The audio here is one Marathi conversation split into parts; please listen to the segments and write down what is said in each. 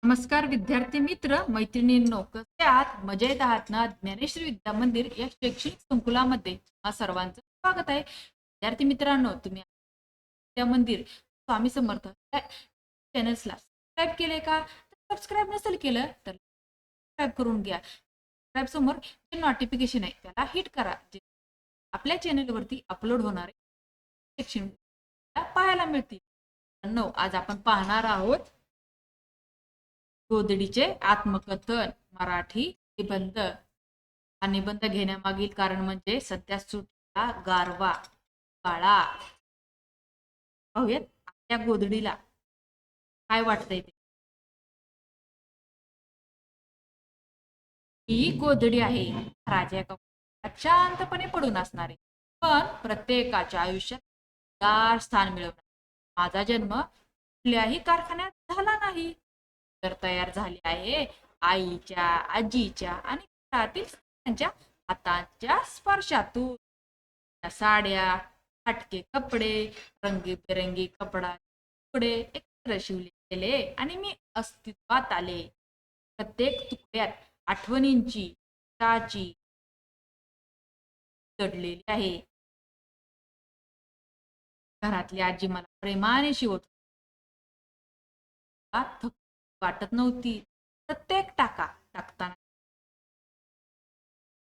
नमस्कार विद्यार्थी मित्र मैत्रिणींनो, कसे आहात? मजेत आहात ना? ज्ञानेश्वरी विद्या मंदिर या शैक्षणिक संकुलामध्ये सर्वांचं स्वागत आहे. विद्यार्थी मित्रांनो, तुम्ही विद्या मंदिर स्वामी समर्थ या चॅनल्सला सबस्क्राईब केले का? सबस्क्राईब नसेल केलं तर सबस्क्राईब करून घ्या. सबस्क्राईब समोर जे नोटिफिकेशन आहे त्याला हिट करा, जे आपल्या चॅनलवरती अपलोड होणारे शैक्षणिक पाहायला मिळतील. आज आपण पाहणार आहोत गोधडीचे आत्मकथन मराठी निबंध. हा निबंध घेण्यामागील कारण म्हणजे सध्या सुटला गारवा काळा. पाहूयात आपल्या गोधडीला काय वाटतंय ते. ही गोधडी आहे राजा शांतपणे पडून असणारे, पण प्रत्येकाच्या आयुष्यात दार स्थान मिळवणार. माझा जन्म कुठल्याही कारखान्यात झाला नाही, तर तयार झाली आहे आईच्या, आजीच्या आणि घरातील त्यांच्या हातांच्या स्पर्शातून. साड्या, फाटके कपडे, रंगीबेरंगी कपडे एकत्र शिवले गेले आणि मी अस्तित्वात आले. प्रत्येक तुकड्यात आठवणींची चाची दडलेली आहे. घरातली आजी मला प्रेमाने शिवत वाटत नव्हती. प्रत्येक टाका टाकताना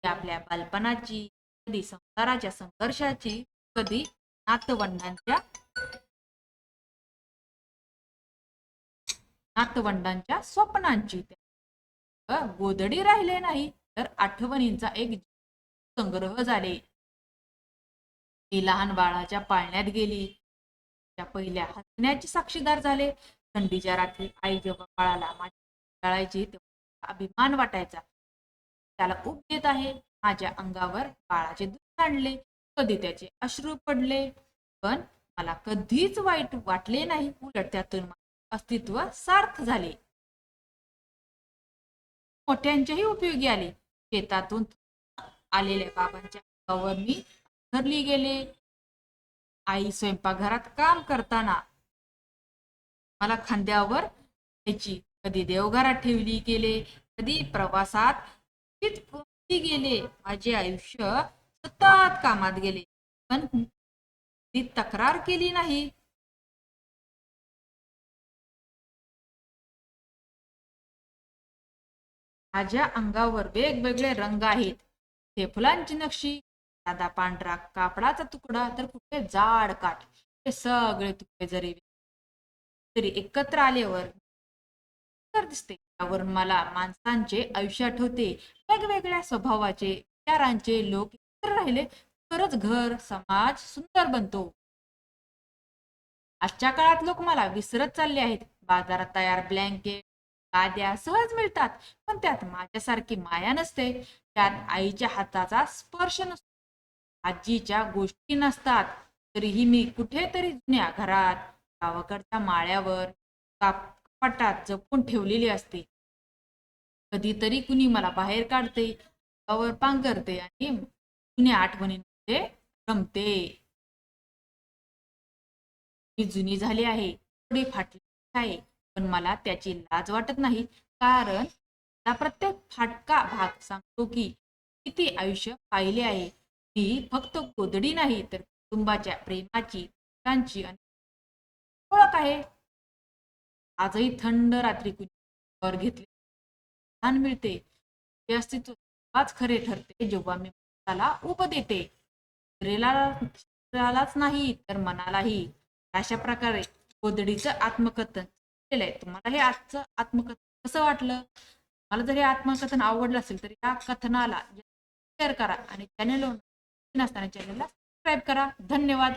आपल्या बालपणाची, कधी संसाराच्या संघर्षाची, कधी नातवंडांच्या स्वप्नांची. गोधडी राहिले नाही तर आठवणींचा एक संग्रह झाले. ती लहान बाळाच्या पाळण्यात गेली, त्या पहिल्या हसण्याची साक्षीदार झाले. थंडीच्या रात्री आई जेव्हा बाळाला माझ्या जाळायची तेव्हा अभिमान वाटायचा. त्याला ऊब देत आहे. माझ्या अंगावर बाळाचे दूध सांडले, कधी त्याचे अश्रू पडले, पण मला कधीच वाईट वाटले नाही. उलट त्यातून अस्तित्व सार्थ झाले. मोठ्यांच्याही उपयोगी आले. शेतातून आलेल्या बाबांच्या अंगावर मी धरली गेले. आई स्वयंपाकघरात काम करताना मला खांद्यावर घ्यायची. कधी देवघरात ठेवली गेले, कधी प्रवासात गेले. माझे आयुष्य सतत कामात गेले, पण ती तक्रार केली नाही. माझ्या अंगावर वेगवेगळे रंग आहेत. ते फुलांची नक्षी, साधा पांढरा कापडाचा तुकडा, तर कुठे जाड काठ. हे सगळे तुकडे जरी एकत्र आल्यावर तर दिसते. त्यावरून मला माणसांचे आयुष्य आठवते. वेगवेगळ्या स्वभावाचे, विचारांचे लोक एकत्र राहिले तरच घर, समाज सुंदर बनतो. आजच्या काळात लोक मला विसरत चालले आहेत. बाजारात तयार ब्लँकेट, गाद्या सहज मिळतात, पण त्यात माझ्यासारखी माया नसते. त्यात आईच्या हाताचा स्पर्श नसतो, आजीच्या गोष्टी नसतात. तरीही मी कुठेतरी जुन्या घरात, गावाकडच्या माळ्यावर, कपाटात जपून ठेवलेली असते. कधीतरी कुणी मला बाहेर काढते, पांघरते आणि जुन्या आठवणींमध्ये रमते. मी जुनी झाली आहे, थोडी फाटली आहे, पण मला त्याची लाज वाटत नाही, कारण त्या प्रत्येक फाटका भाग सांगतो की किती आयुष्य पाहिले आहे. ही फक्त गोधडी नाही, तर कुटुंबाच्या प्रेमाची, ओळख आहे. आजही थंड रात्री कुणी वर घेतले ध्यान मिळते. हे अस्तित्व तेव्हाच खरे ठरते जेव्हा मी त्याला उब देते. शरीरालाच नाही तर मनालाही. अशा प्रकारे गोधडीचं आत्मकथन केलेलं आहे. तुम्हाला हे आजचं आत्मकथन कसं वाटलं? मला जर हे आत्मकथन आवडलं असेल तर या कथनाला शेअर करा आणि चॅनलला सबस्क्राईब करा. धन्यवाद.